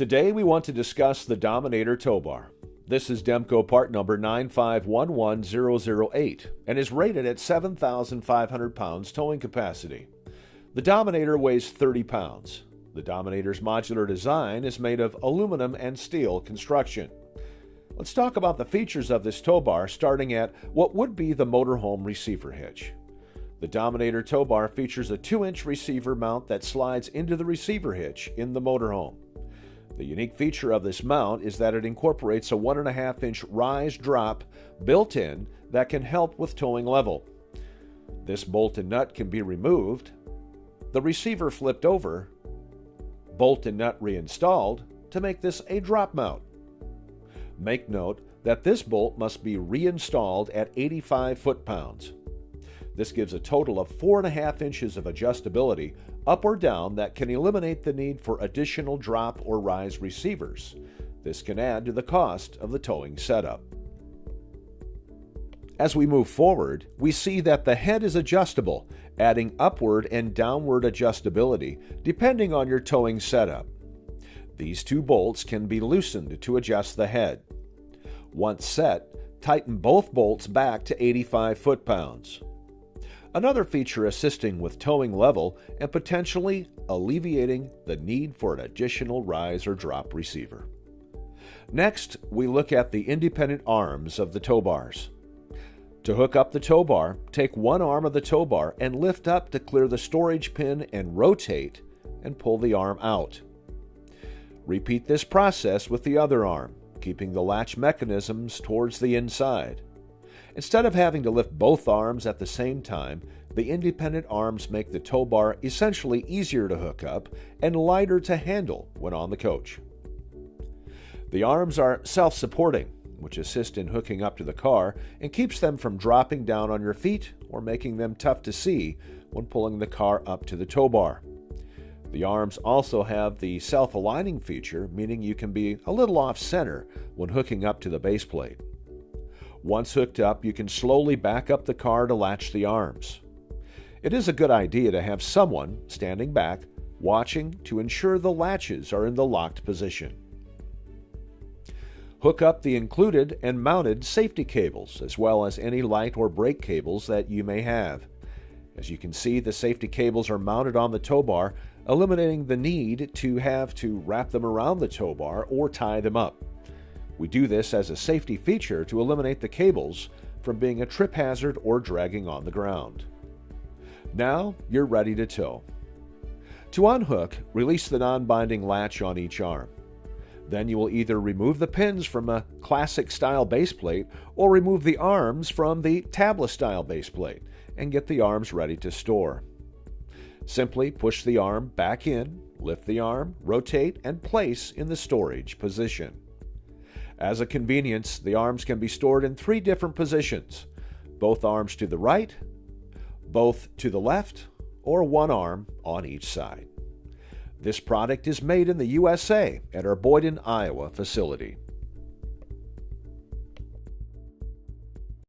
Today we want to discuss the Dominator tow bar. This is Demco part number 9511008 and is rated at 7,500 pounds towing capacity. The Dominator weighs 30 pounds. The Dominator's modular design is made of aluminum and steel construction. Let's talk about the features of this tow bar, starting at what would be the motorhome receiver hitch. The Dominator tow bar features a 2-inch receiver mount that slides into the receiver hitch in the motorhome. The unique feature of this mount is that it incorporates a 1.5-inch rise drop built in that can help with towing level. This bolt and nut can be removed, the receiver flipped over, bolt and nut reinstalled to make this a drop mount. Make note that this bolt must be reinstalled at 85 foot-pounds. This gives a total of 4.5 inches of adjustability up or down that can eliminate the need for additional drop or rise receivers. This can add to the cost of the towing setup. As we move forward, we see that the head is adjustable, adding upward and downward adjustability depending on your towing setup. These two bolts can be loosened to adjust the head. Once set, tighten both bolts back to 85 foot-pounds. Another feature assisting with towing level and potentially alleviating the need for an additional rise or drop receiver. Next, we look at the independent arms of the tow bars. To hook up the tow bar, take one arm of the tow bar and lift up to clear the storage pin and rotate and pull the arm out. Repeat this process with the other arm, keeping the latch mechanisms towards the inside. Instead of having to lift both arms at the same time, the independent arms make the tow bar essentially easier to hook up and lighter to handle when on the coach. The arms are self-supporting, which assist in hooking up to the car and keeps them from dropping down on your feet or making them tough to see when pulling the car up to the tow bar. The arms also have the self-aligning feature, meaning you can be a little off-center when hooking up to the base plate. Once hooked up, you can slowly back up the car to latch the arms. It is a good idea to have someone standing back, watching to ensure the latches are in the locked position. Hook up the included and mounted safety cables, as well as any light or brake cables that you may have. As you can see, the safety cables are mounted on the tow bar, eliminating the need to have to wrap them around the tow bar or tie them up. We do this as a safety feature to eliminate the cables from being a trip hazard or dragging on the ground. Now you're ready to tow. To unhook, release the non-binding latch on each arm. Then you will either remove the pins from a classic style base plate or remove the arms from the tabla style base plate and get the arms ready to store. Simply push the arm back in, lift the arm, rotate, and place in the storage position. As a convenience, the arms can be stored in 3 different positions: both arms to the right, both to the left, or one arm on each side. This product is made in the USA at our Boyden, Iowa facility.